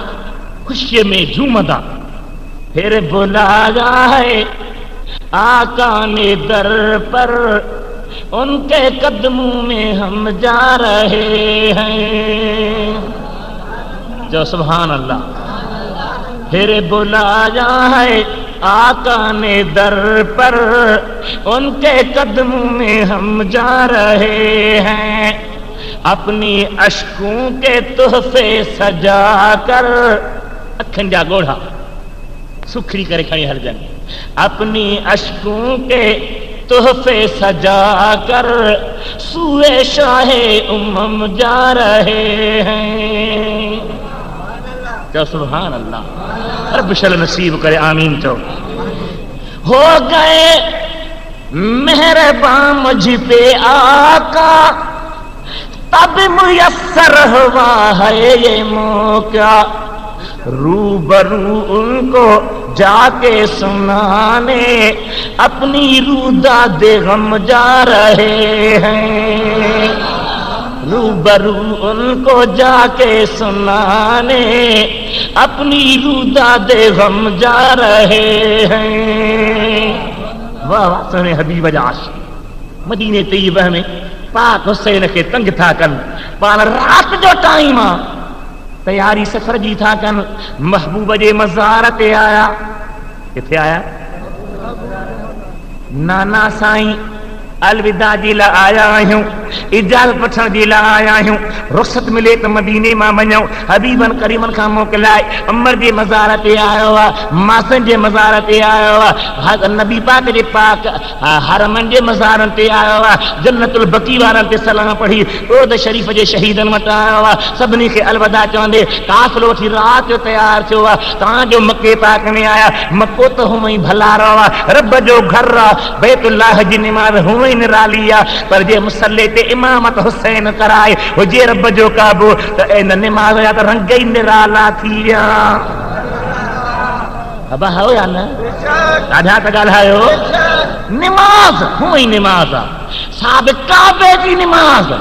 ख़ुशीअ में झूमंदा, फिर बुलाया है आका ने दर पर, उनके कदमों में हम जा रहे हैं। जो सुभान अल्लाह, फिर बुलाया है आका ने दर पर, उनके कदमों में हम जा रहे हैं, अपनी अश्कों के तोहफे सजा कर। अखियुनि जा ॻोढ़ा सुखड़ी करे खणी हलजनि, अपनी अश्कों के तोहफे सजा कर सूए शाहे उम्मम जा रहे हैं। क्या सुभान अल्लाह, रब शल नसीब करे, आमीन चो। हो गए मेहरबान मुझ पे आका, तब मुयस्सर हुआ है ये मौका, रूबरू उनको जाके सुनाने, अपनी रूदा दे गम जा रहे हैं, रूबरू उनको जाके सुनाने, अपनी रूदा दे गम जा रहे हैं। वाह वाह, सुने हबीब जाश, मदीने तैयबा में पाक हुसैन के तंग था कन, पान रात जो टाइम आ तैयारी सफर जी था कन, महबूब जे मज़ार ते आया। किथे आया? नाना साईं अलविदा जी ला आया आहियूं, इजाज़त वठण जी ला आया आहियूं, रुख़सत मिले त मदीने मां वञूं, हबीबन करीमन खां मोकिलाए अमर जे मज़ार ते आयो आहे, मासन जे मज़ार ते आयो आहे, नबी पाक जे पाक हरमन जे मज़ारनि ते आयो आहे, जन्नतुल बकी वारनि ते सलाम पढ़ी ओद शरीफ़ जे शहीदनि वटि आयो आहे, सभिनी खे अलविदा चवंदे काफ़िलो वठी राति जो तयारु थियो आहे। तव्हांजो मके पाक में आया, मको त हुम ई भला रहो आहे, रब जो घर आहे, बैतुल्लाह जी निमाज़ हुम निराली आहे, पर जे मुसल्ले ते इमामत हुसैन कराए हुजे रब जो काबू त इन निमाज़ जा त रंग ई निराला थी विया। अबा हो या न? ॾाढा त ॻाल्हायो। निमाज़ हुम ई निमाज़ आहे, साहिब काबे जी निमाज़,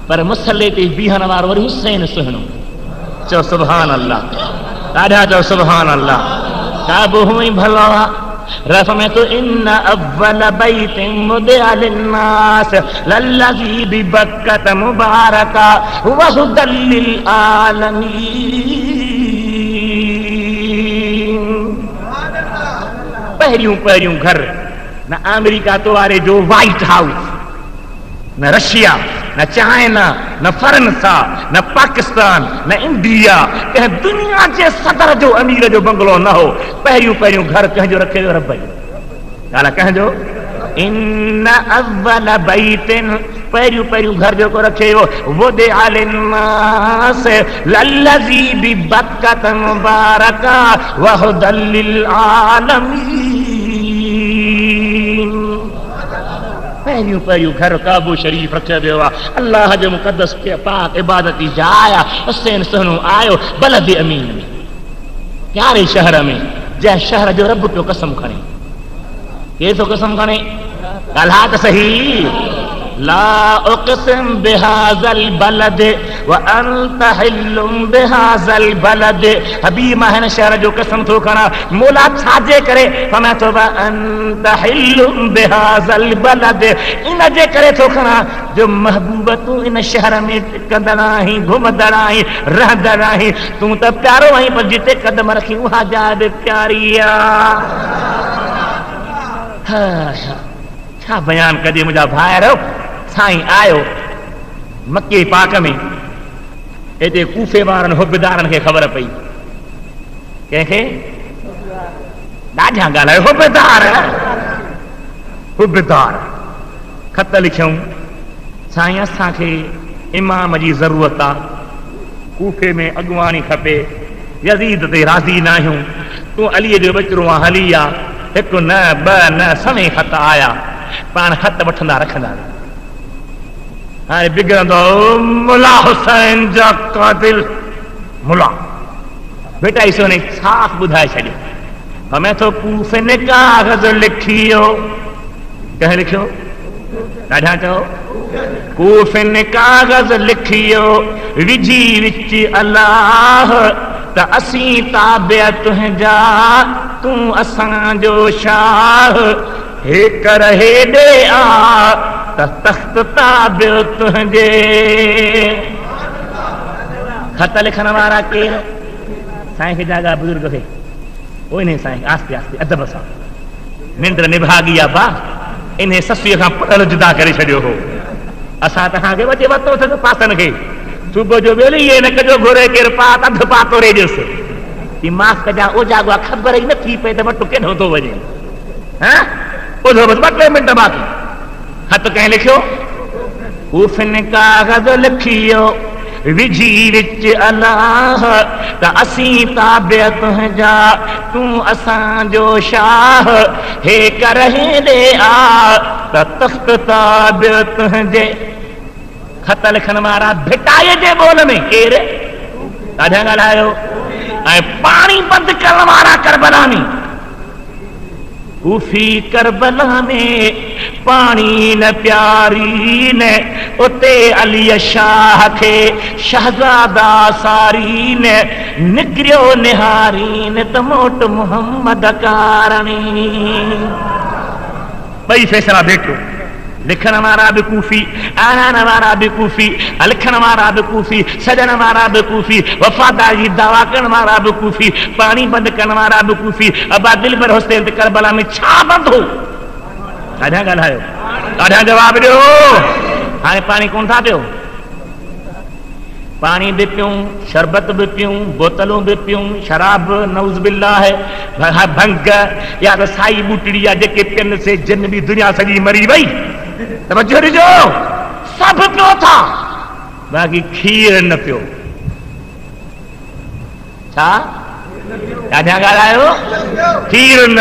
पर मुसल्ले ते बीहण वारो वरी हुसैन सुहिणो। चओ सुभान अल्लाह, ॾाढा चओ सुभान अल्लाह। काबू हुम ई भलो आहे। रफ़मत इन अव्वल बैतिन मुदिअ लिन्नास लल्लज़ी बिबक्कत मुबारका व हुदल लिल आलमीन। पहिरियों पहिरियों घर न अमेरिका तो वारे जो व्हाइट हाउस, न रशिया, न चाइना, न फ्रांसा, न पाकिस्तान, न इंडिया, कंहिं दुनिया जे सदर जो अमीर जो बंगलो न हो। पहिरियों पहिरियों घर कंहिंजो रखे वियो? रब जो। ॻाल्हि कंहिंजो? इन अव्वल बैतिन, पहिरियों पहिरियों घर जेको रखे वियो वुदिअ लिन्नास लल्लज़ी बिबक्कत मुबारका व हुदल लिल आलमीन। पहिरियों पहिरियों घर काबू शरीफ रखियो वियो आहे, अल्लाह जो मुक़दस के पाक इबादती जाइ आहे। हुसैन सुहिणो आयो बलद अमीन में, प्यारे शहर में, जंहिं शहर जो रब पियो कसम खणे। केर थो कसम खणे? ॻाल्हा त सही। ला उक़सिम बिहाज़ल बलद व अंत हिल्लुम बिहाज़ल बलद। हबीब मां हिन शहर जो कसम थो खणा। मौला छाजे करे? फरमाए थो व अंत हिल्लुम बिहाज़ल बलद, इन जे करे थो खणा जो महबूब तूं इन शहर में टिकंदड़ आहीं, घुमंदड़ आहीं, रहंदड़ आहीं। तूं त प्यारो आहीं, पर जिते कदम रखी उहा जाइ बि प्यारी आहे। छा बयान कजे मुंहिंजा भाइरो। साईं आयो मके पाक में, हिते कूफे वारनि हुबदारनि खे ख़बर पई। कंहिंखे? ॾाढा ॻाल्हायो। हुबदार हुबदार ख़त लिखियऊं, साईं असांखे इमाम जी ज़रूरत आहे, कूफे में अॻुवाणी खपे, यज़ीद ते राज़ी न आहियूं, तूं अलीअ जो बचिरो आहे, हली आहे। हिकु न ॿ न सवे ख़त आया, पाण ख़त वठंदा रखंदा। हाणे बिगड़ंदो मुला हुसैन जा कातिल। मुला बेटा इस ने साफ़ ॿुधाए छॾियो। हमें तो कूफे ने कागज़ लिखियो। कंहिं लिखियो? ॾाढा चओ। कूफे ने कागज़ लिखियो विझी विच अल्लाह त असीं ताबे तुंहिंजा, तूं असांजो शाह। हे कर हेॾे आ त तख़्त ताबे तुंहिंजे। ख़त लिखण वारा केर? साईं खे जागा बुज़ुर्ग खे। ओने साईं आस्ते आस्ते अदब सां निंड निभागी आहे बा, इन ससुअ खां पढ़ल जुदा करे छॾियो हो। असां तव्हांखे वजे वरितो अथसि पासनि खे। सुबुह जो वेली इहे न कजो घुरे केरु पात अधु पातो रेजोसि की माफ़ कजां ओ जागो ख़बर ई न थी पए त वटु केॾो थो वञे। हाँ ॿुधो बसि 2-3 मिंट बाक़ी। ख़त कंहिं लिखियो? कूफिन कागज़ लिखियो विझी विच अल्लाह त असीं ताबे तुंहिंजा, तूं असांजो शाह। हे कर हेॾे आ त तख़्त ताबे तुंहिंजे। ख़त लिखण वारा भिटाए जे ॿोल में केर? ॾाढा ॻाल्हायो। ऐं पाणी बंदि करण वारा करबला में। कूफी करबला में पाणी न प्यारी न, उते अली शाह खे शहज़ादा सारी न, निकिरियो निहारी न त मोट मुहम्मद कारणी। ॿई फैसला भेटो। लिखण वारा बि कूफी, आणाण वारा बि कूफी, लिखण वारा बि कूफी, सजण वारा बि कूफी, वफादारी दावा करण वारा बि कूफी, पानी बंदि करण वारा बि कूफी। अबा दिलबर हुसैन ते करबला में छा बंदि हो? ॾाढा ॻाल्हायो, ॾाढा जवाब ॾियो। हाणे पाणी कोन था पियो, पानी भी पियूं, शरबत भी पियूं, बोतलों भी पियूं, शराब नऊज़ बिल्लाह है, भंग या तो साई बूटड़ी या जेके पियन से जिन भी दुनिया सॼी मरी वई। तवज्जो ॾिजो, सभु पियो था, बाक़ी खीर न पियो। छा ॾाढा ॻाल्हायो, खीर न।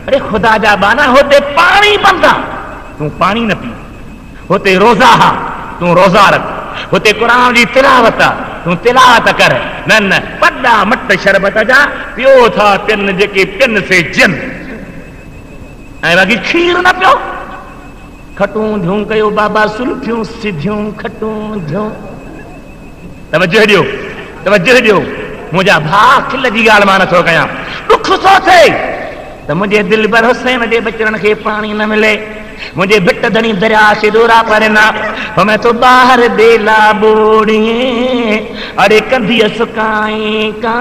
अरे ख़ुदा जा बाना, होते पानी बंदा, तूं पानी न पी। होते रोज़ा हा, तूं रोज़ा रख। होते कुरान जी तिलावत आहे, तूं तिलावत कर। न न, वॾा मट शरबत जा पियो था पियन जेके पियन से जिन, ऐं बाक़ी खीर न पियो। खटूं धियूं कयो बाबा, सुल्फियूं सिधियूं खटूं धियूं। तवज्जो ॾियो, तवज्जो ॾियो। मुंहिंजा भाउ खिल जी ॻाल्हि मां नथो कयां, ॾुख थो थिए त मुंहिंजे दिलबर हुसैन जे बचड़नि खे पाणी न मिले। मुझे भिट धनी दरिया से दूरा परना, मैं तो बाहर बेला बोड़िए। अरे कभी सुकाए का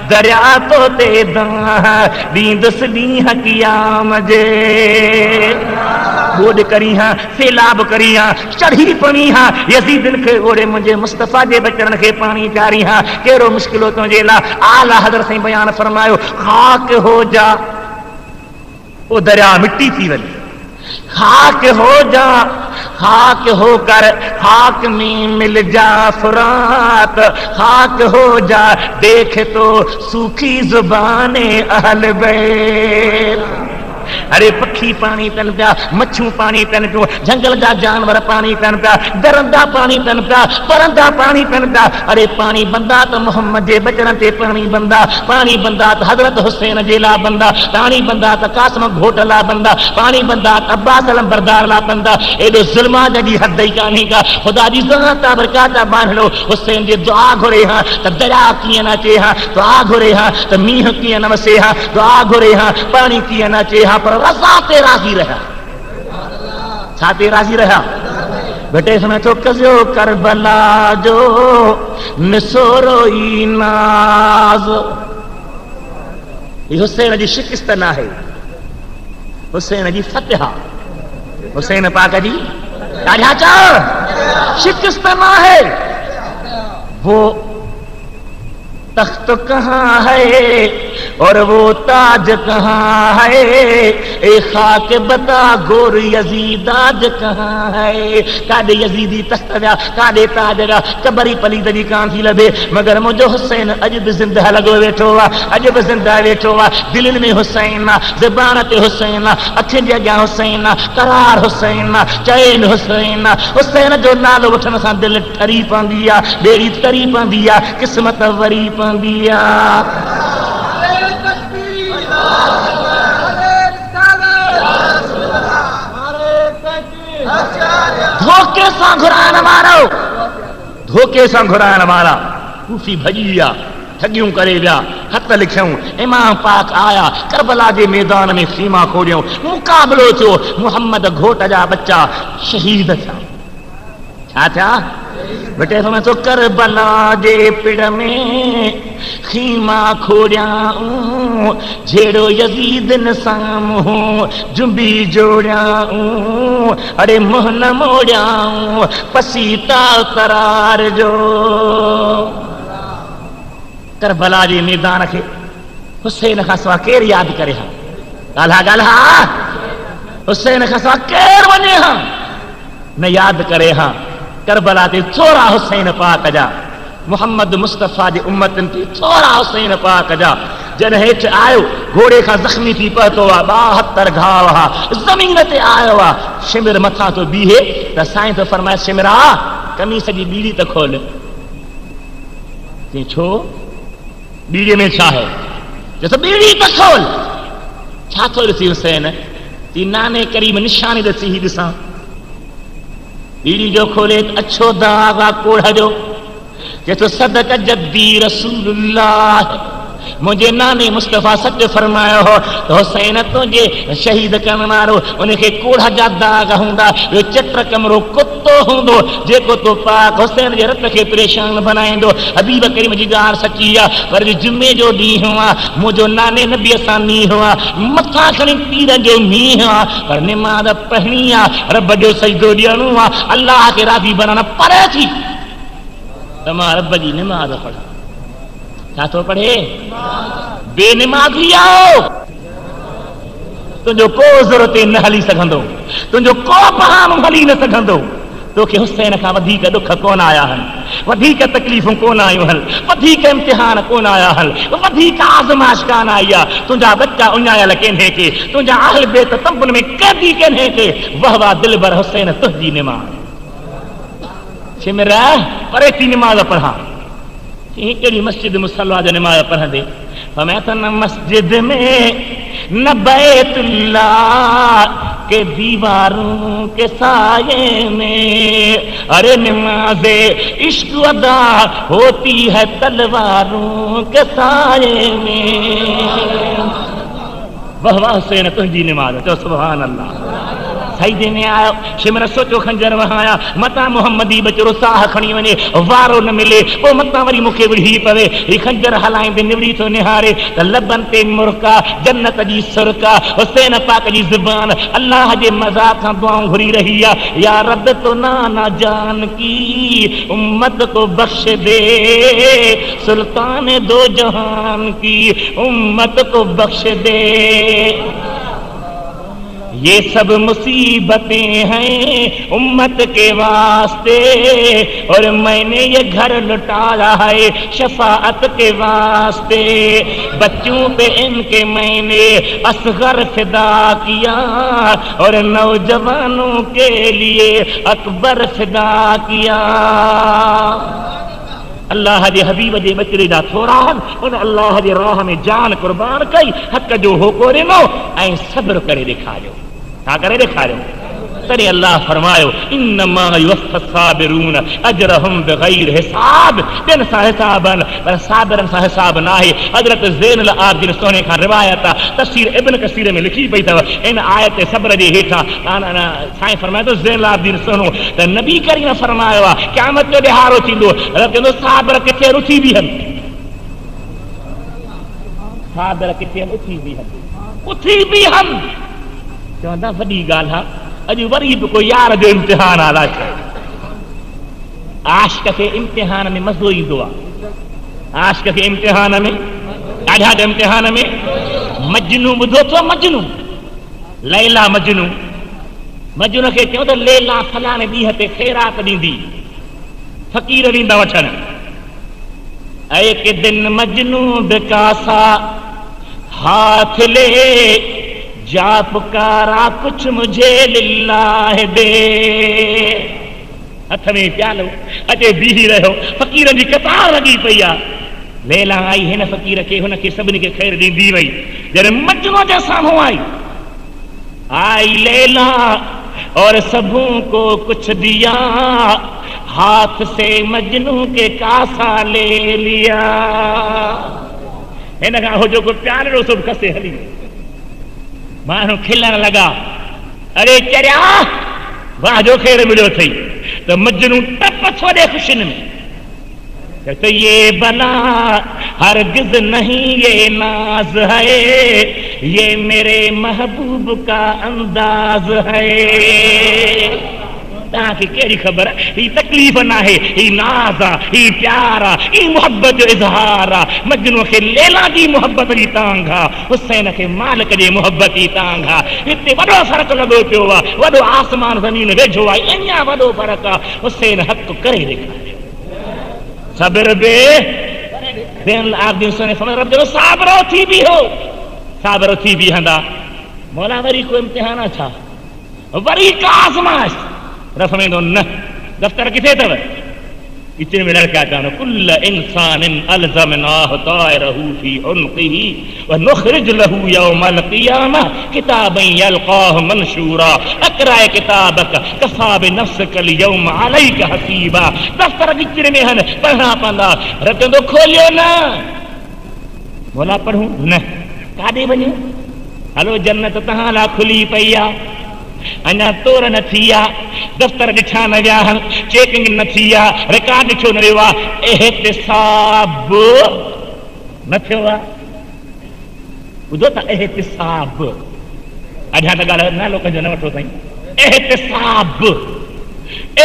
दरिया तो ते दींदस दी हकिया मजे। बोड करी हाँ, सैलाब करी हाँ, चढ़ी पड़ी हाँ, यजीदन के ओड़े मुझे मुस्तफा जे बचड़न के पानी चारी हाँ। केरो मुश्किलो तुझे ला आला हज़रत से बयान फरमायो, खाक हो जा वो दरिया मिट्टी थी वही। खाक हो जा, खाक होकर खाक में मिल जा फुरात। खाक हो जा, देख तो सूखी जुबाने अहल बैत। अरे पखी पानी पीन पिया, मच्छू पानी पीन पियो, जंगल जा जानवर पानी पीन पिया, दरंदा पानी पीन पिया, परंदा पानी पीन पिया। अरे पानी बंदा तो मोहम्मद जे बचड़न ते पानी बंदा, पानी बंदा तो हजरत हुसैन जे ला बंदा, पानी बंदा तो कासिम घोट ला बंदा, पानी बंदा तो अब्बास अलम बरदार ला बंदा। एडो ज़ुल्मा जी हद ही कान्हे का। खुदा जी ज़ाता बरकाता बांधलो हुसैन जे दुआ घुरे हां त दरिया कीअं न अचे हां, दुआ घुरे हां त मींहुं कीअं न वसे हां, दुआ घुरे हां पानी कीअं न अचे हां, पर रज़ा ते राज़ी रहा। छा ते राज़ी रहा? बेटे समय तो कज़ो करबला जो निसोरो ई नाज़। ये हुसैन जी शिकस्त ना है, हुसैन जी फतह, हुसैन पाक जी ॾाढा चा शिकस्त ना है। वो तख्त कहाँ है और वो ताज कहाँ है, ए खाक बता गोर यजीदाज कहाँ है। कादे यजीदी तख्त विया, कादे ताज विया, कबरी पली तजी कान थी लभे, मगर मुझो हुसैन अज भी जिंदा लगो वेठो आ, अज भी जिंदा वेठो आ। दिल में हुसैन आ, ज़बान ते हुसैन आ, अखियुनि जे अॻियां हुसैन आ, करार हुसैन आ, चैन हुसैन आ। हुसैन जो नालो वठण सां दिल ठरी पवंदी आ, ॿेड़ी तरी पवंदी आ, क़िस्मत वरी पवंदी आ। धोखे सां घुराइण वारो, धोखे सां घुराइण वारा कूफी भॼी विया, ठगियूं करे विया, हथ लिखियूं। इमाम पाक आया, करबला जे मैदान में सीमा खोलियूं, मुक़ाबलो थियो। मोहम्मद घोट जा बच्चा शहीद थिया। छा थिया? बेटे समय तो करबला जे पिड़ में खीमा खोड़ियाऊं, झेड़ो यजीदन साम्हूं जुंबी जोड़ियाऊं। अरे मुंह न मोड़ियाऊं पसीता करार जो। करबला जे मैदान खे हुसैन खां सवाइ केरु यादि करे हा? ॻाल्हा ॻाल्हा, हुसैन खां सवाइ केरु वञे हा? न यादि करे हा। करबला ते थोरा हुसैन पाक जा, मोहम्मद मुस्तफ़ा जी उम्मतन ते थोरा हुसैन पाक जा। जन हेठ आयो, घोड़े खां ज़ख्मी थी पहुतो आहे, 72 घाव हा, ज़मीन ते आयो आहे। शिमिर मथां तो बीहे त साईं तो फरमाए, शिमिरा कमीस जी बीड़ी त खोल। चई छो? बीड़ीअ में छा है? चए बीड़ी त खोल। छा थो ॾिसी हुसैन? चई नाने करीम निशानी ॾिसी ही ॾिसां। बीड़ी जो खोले अच्छो दाग आ कोढ़ जो। चए तो सदक जद्दी रसूलुल्लाह मुझे नाने मुस्तफ़ा सच फरमायो हो तो हुसैन तुझे शहीद करण वारो उनके कोढ़ जा दाग हुंदा वो चटर कमरो कुत्तो हुंदो जेको तो पाक हुसैन जे रत के परेशान बनाइंदो हबीब करीम जी गार सची आ पर जुमे जो डी हुआ मुझो नाने नबी सानी हुआ मथा खणी तीर जो मीह आ पर नमाज पढ़नी आ रब जो सजदो ॾियणो आ अल्लाह के राज़ी बनाना परे थी तमा रब जी नमाज पढ़ा क्या तो पढ़े बेनमाज़ी आओ तुझो को ज़रूरत न हली सघंदो तुझो को बहानो हली न सघंदो तोखे हुसैन खां वधीक दुख कोन आया हन वधीक तकलीफ़ूं कोन आयूं हन वधीक इम्तिहान कोन आया हन वधीक आज़माइश कान आई आहे तुंहिंजा बच्चा उञायल केन्हे के तुंहिंजा अहल बेत तंबुनि में कैदी केन्हे के वाह वाह दिलबर हुसैन तुंहिंजी निमाज़ छिमिर परे थी निमाज़ पढ़ा कहिड़ी मस्जिद मुसल्ला जो निमाज़ पढ़ंदे फरमाया त न मस्जिद में न बैतुल्लाह के दीवारों के साये में अरे नमाज़े इश्क अदा होती है तलवारों के साये में वाह वाह हुसैन तुझी नमाज़ चो सुभान अल्लाह सईदे में आयो शिमर सोचो खंजर वहाया मता मोहम्मदी बचरो साह खणी वने वारो न मिले ओ मता वरी मुखे विढ़ी पवे ही खंजर हलाइंदे निवड़ी तो निहारे त लबन ते मुरका जन्नत जी सुरका हुसैन पाक जी ज़ुबान अल्लाह जे मज़ाक सां दुआऊं घुरी रही आ या रब तो नाना जान की उम्मत को बख्श दे सुल्तान दो जहान की उम्मत को बख्श दे ये सब मुसीबतें हैं उम्मत के वास्ते और मैंने ये घर लुटाया है शफाअत के वास्ते बच्चों पे इनके मैंने असगर फिदा किया और नौजवानों के लिए अकबर फिदा किया अल्लाह जे हबीब जे बचड़े जा थोरा उन अल्लाह जे राह में जान कुर्बान कई हक जो होको ॾिनो ऐं सब्र करे ॾेखारियो छा करे ॾेखारियो तॾहिं अल्लाह फरमायो इन्नमा युवफ़्फ़ा साबिरून अजरहुम बिग़ैर हिसाब ॾियनि सां हिसाबनि पर साबिरनि सां हिसाब न आहे हज़रत ज़ैनुल आबिदीन सोने खां रिवायत आहे तफ़सीर इब्न कसीर में लिखी पई अथव इन आयत सब्र जे हेठां साईं फरमाए थो ज़ैनुल आबिदीन सोनो त नबी करीम फरमायो आहे क़यामत जो ॾिहाड़ो थींदो रब चवंदो साबिर किथे उथी बीहनि साबिर किथे उथी बीहनि चवंदा वॾी ॻाल्हि आहे अॼु वरी बि कोई यार जो इम्तिहान आहे आशिक खे इम्तिहान में मज़ो ईंदो आहे आशिक खे इम्तिहान में ॾाढा इम्तिहान में मजनू ॿुधो अथव मजनू लैला मजनू मजनू खे चयो त लैला फलाणे ॾींहं ते ख़ैरात ॾींदी फ़क़ीर ॾींदा वठण एक दिन मजनू बेकासा हाथ ले जा पुकारा कुछ मुझे लिल्लाह दे हथ में प्यालो अचे बीही रहियो फ़क़ीर जी कतार लॻी पई आहे लैला आई हिन फ़क़ीर खे हुनखे सभिनी खे ख़ैर ॾींदी वई जॾहिं मजनू जे साम्हूं आई लैला और सबों को कुछ दिया हाथ से मजनू के कासा ले लिया हिन खां हो जेको प्यारो सभु खसे हली माण्हू खिलण लॻा अरे चरिया वाह जो ख़ैर मिलियो अथई त मजनू टप थो ॾे ख़ुशियुनि में तो ये बला हरगिज़ नहीं ये नाज है ये मेरे महबूब का अंदाज है तव्हांखे कहिड़ी ख़बर ही तकलीफ़ न आहे ही नाज़ आहे ही प्यार आहे ही मुहबत जो इज़हार आहे मजनू खे लैला जी मुहबत जी तांघ आहे हुसैन खे मालिक जे मुहबत जी तांघ आहे हिते वॾो फ़र्क़ु लॻो पियो आहे वॾो आसमान ज़मीन वेझो आहे अञा वॾो फ़र्क़ु आहे हुसैन हक़ करे ॾेखारियो सब्र बे ज़ैनुल आबिदीन सोने फरमायो रब जो साबिरो थी बीहो साबिरो थी बीहंदा मौला वरी को इम्तिहान छा वरी का आज़माइश रफ़मेंदो न दफ़्तर किथे अथव इतने में लड़का जानो कुल्ल इंसान अलज़मनाहु ताइरहु फी उन्क़िही व नुख़रिज लहू यौमल क़ियामह किताबन यल्क़ाहु मंशूरा अक़रा किताबक कफ़ा बिनफ़्सिकल यौम अलैका हसीबा दफ़्तर विचरे में हन पढ़ना पवंदा रखंदो खोलियो न बोला पढ़ूं न काॾे वञूं? हलो जन्नत तहां ला खुली पई आ, अञा तोर न थी आ, दफ़्तर ॾिठा न विया, चेकिंग न थी आ, रिकॉर्ड ॾिठो न वियो आ, एहतिसाब न थियो आ। ॿुधो था एहतिसाब, अञा त ॻाल्हि नालो कंहिंजो न वठो साईं। एहतिसाब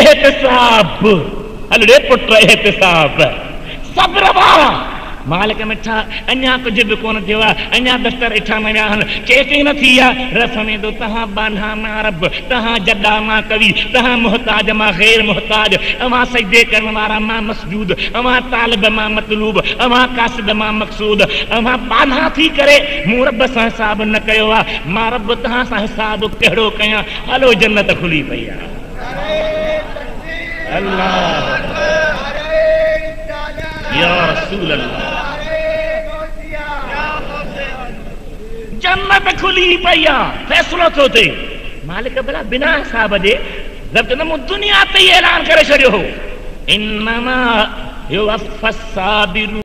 एहतिसाब, हल रे पुट एहतिसाब, सब्र वारा मालिक मिठा, अञा कुछ भी कोन थियो आहे, अञा दफ़्तर ॾिठा न विया आहिनि, चेकिंग न थी आहे, रसमे दो तहां बान्हा मां रब, तहां जॾा मां कवि, तहां मुहताज मां गैर मुहताज, अवां सजदे करण वारा मां मसजूद, अवां तालिब मां मतलूब, अवां कासिद मां मक़सूद, अवां बान्हा थी करे मूं रब सां हिसाब न कयो आहे, मां रब तहां सां हिसाब कहिड़ो कयां? हलो जन्नत खुली पई आहे। अल्लाह या रसूल अल्लाह, जन्नत खुली पई आहे, फैसलो थो थिए। मालिक भला बिना हिसाब जे रब न मूं दुनिया ते ऐलान करे छॾियो हो, इन्नमा युवफ़्फ़स साबिरून